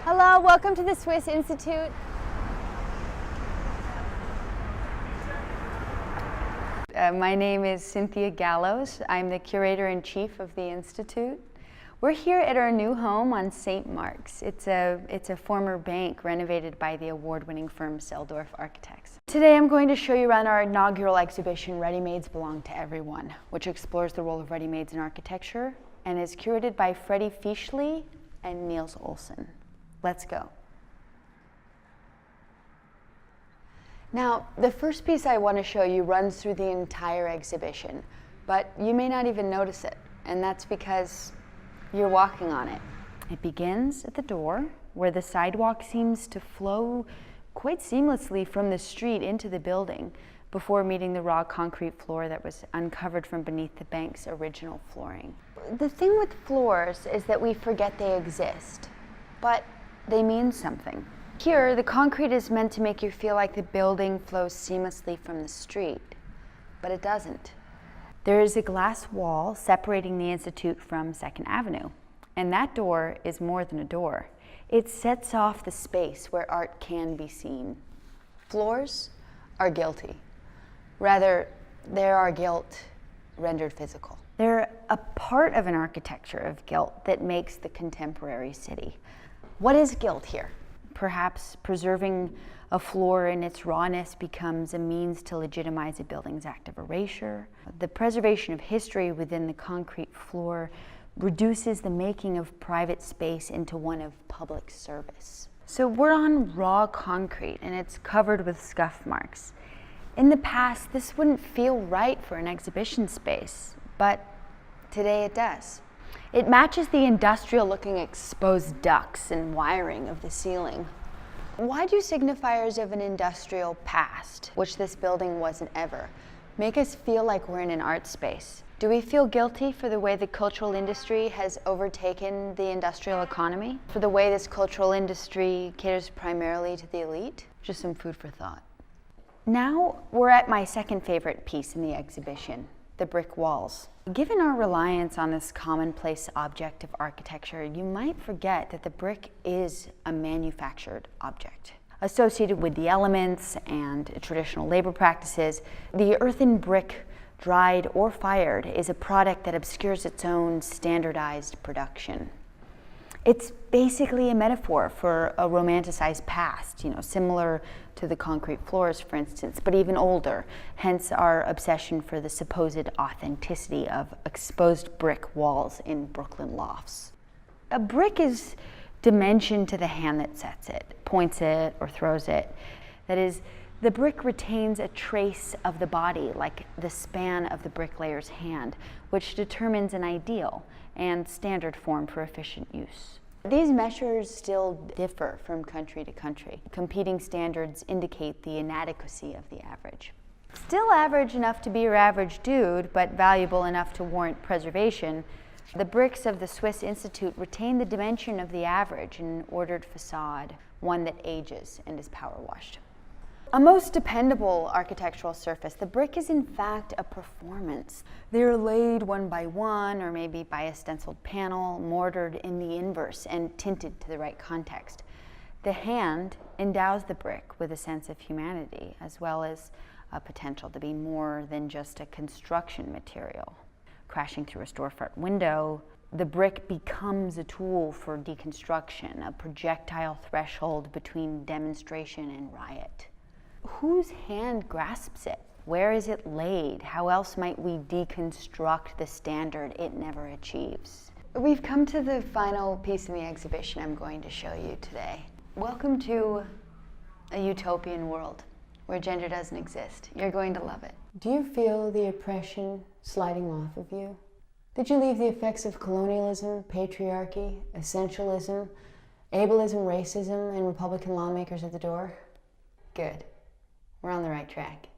Hello, welcome to the Swiss Institute. My name is Cynthia Gallows. I'm the Curator-in-Chief of the Institute. We're here at our new home on St. Mark's. It's a former bank renovated by the award-winning firm Seldorf Architects. Today I'm going to show you around our inaugural exhibition, Ready-Mades Belong to Everyone, which explores the role of ready-mades in architecture and is curated by Freddie Fischli and Niels Olsen. Let's go. Now, the first piece I want to show you runs through the entire exhibition, but you may not even notice it, and that's because you're walking on it. It begins at the door, where the sidewalk seems to flow quite seamlessly from the street into the building before meeting the raw concrete floor that was uncovered from beneath the bank's original flooring. The thing with floors is that we forget they exist, but they mean something. Here, the concrete is meant to make you feel like the building flows seamlessly from the street, but it doesn't. There is a glass wall separating the Institute from 2nd Avenue, and that door is more than a door. It sets off the space where art can be seen. Floors are guilty. Rather, they are guilt rendered physical. They're a part of an architecture of guilt that makes the contemporary city. What is guilt here? Perhaps preserving a floor in its rawness becomes a means to legitimize a building's act of erasure. The preservation of history within the concrete floor reduces the making of private space into one of public service. So we're on raw concrete and it's covered with scuff marks. In the past, this wouldn't feel right for an exhibition space, but today it does. It matches the industrial-looking exposed ducts and wiring of the ceiling. Why do signifiers of an industrial past, which this building wasn't ever, make us feel like we're in an art space? Do we feel guilty for the way the cultural industry has overtaken the industrial economy? For the way this cultural industry caters primarily to the elite? Just some food for thought. Now we're at my second favorite piece in the exhibition, the brick walls. Given our reliance on this commonplace object of architecture, you might forget that the brick is a manufactured object. Associated with the elements and traditional labor practices, the earthen brick, dried or fired, is a product that obscures its own standardized production. It's basically a metaphor for a romanticized past, similar to the concrete floors, for instance, but even older, hence our obsession for the supposed authenticity of exposed brick walls in Brooklyn lofts. A brick is dimension to the hand that sets it, points it, or throws it. That is, the brick retains a trace of the body, like the span of the bricklayer's hand, which determines an ideal and standard form for efficient use. These measures still differ from country to country. Competing standards indicate the inadequacy of the average. Still average enough to be your average dude, but valuable enough to warrant preservation, the bricks of the Swiss Institute retain the dimension of the average in an ordered facade, one that ages and is power washed. A most dependable architectural surface, the brick is in fact a performance. They're laid one by one, or maybe by a stenciled panel, mortared in the inverse and tinted to the right context. The hand endows the brick with a sense of humanity, as well as a potential to be more than just a construction material. Crashing through a storefront window, the brick becomes a tool for deconstruction, a projectile threshold between demonstration and riot. Whose hand grasps it? Where is it laid? How else might we deconstruct the standard it never achieves? We've come to the final piece in the exhibition I'm going to show you today. Welcome to a utopian world where gender doesn't exist. You're going to love it. Do you feel the oppression sliding off of you? Did you leave the effects of colonialism, patriarchy, essentialism, ableism, racism, and Republican lawmakers at the door? Good. We're on the right track.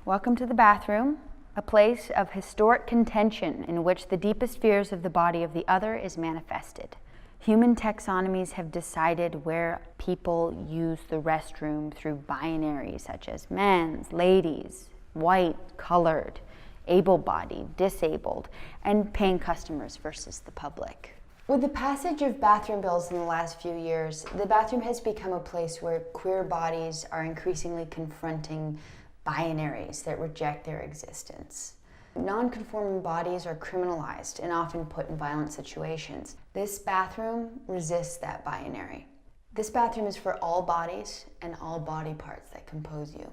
Welcome to the bathroom, a place of historic contention in which the deepest fears of the body of the other is manifested. Human taxonomies have decided where people use the restroom through binaries such as men's, ladies, white, colored, able-bodied, disabled, and paying customers versus the public. With the passage of bathroom bills in the last few years, the bathroom has become a place where queer bodies are increasingly confronting binaries that reject their existence. Non-conforming bodies are criminalized and often put in violent situations. This bathroom resists that binary. This bathroom is for all bodies and all body parts that compose you.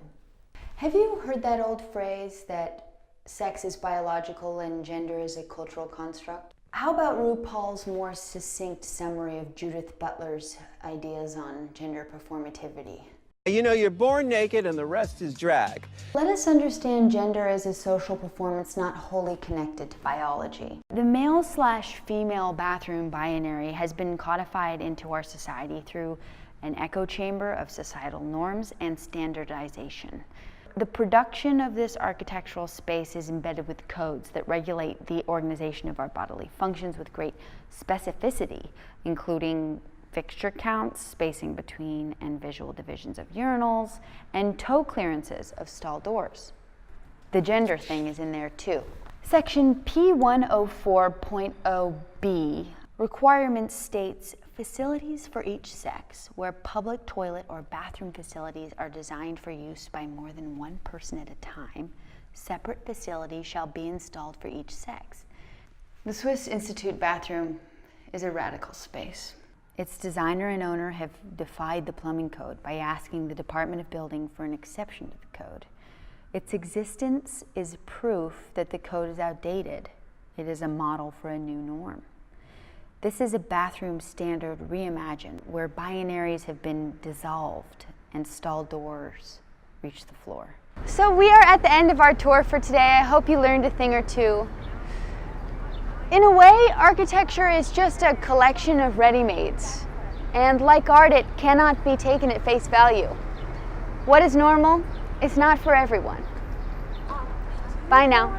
Have you heard that old phrase that sex is biological and gender is a cultural construct? How about RuPaul's more succinct summary of Judith Butler's ideas on gender performativity? You know, you're born naked and the rest is drag. Let us understand gender as a social performance not wholly connected to biology. The male/female bathroom binary has been codified into our society through an echo chamber of societal norms and standardization. The production of this architectural space is embedded with codes that regulate the organization of our bodily functions with great specificity, including fixture counts, spacing between and visual divisions of urinals, and toe clearances of stall doors. The gender thing is in there too. Section P104.0b requirements states facilities for each sex where public toilet or bathroom facilities are designed for use by more than one person at a time, separate facilities shall be installed for each sex. The Swiss Institute bathroom is a radical space. Its designer and owner have defied the plumbing code by asking the Department of Building for an exception to the code. Its existence is proof that the code is outdated. It is a model for a new norm. This is a bathroom standard reimagined where binaries have been dissolved and stall doors reach the floor. So we are at the end of our tour for today. I hope you learned a thing or two. In a way, architecture is just a collection of ready-mades. And like art, it cannot be taken at face value. What is normal is not for everyone. Bye now.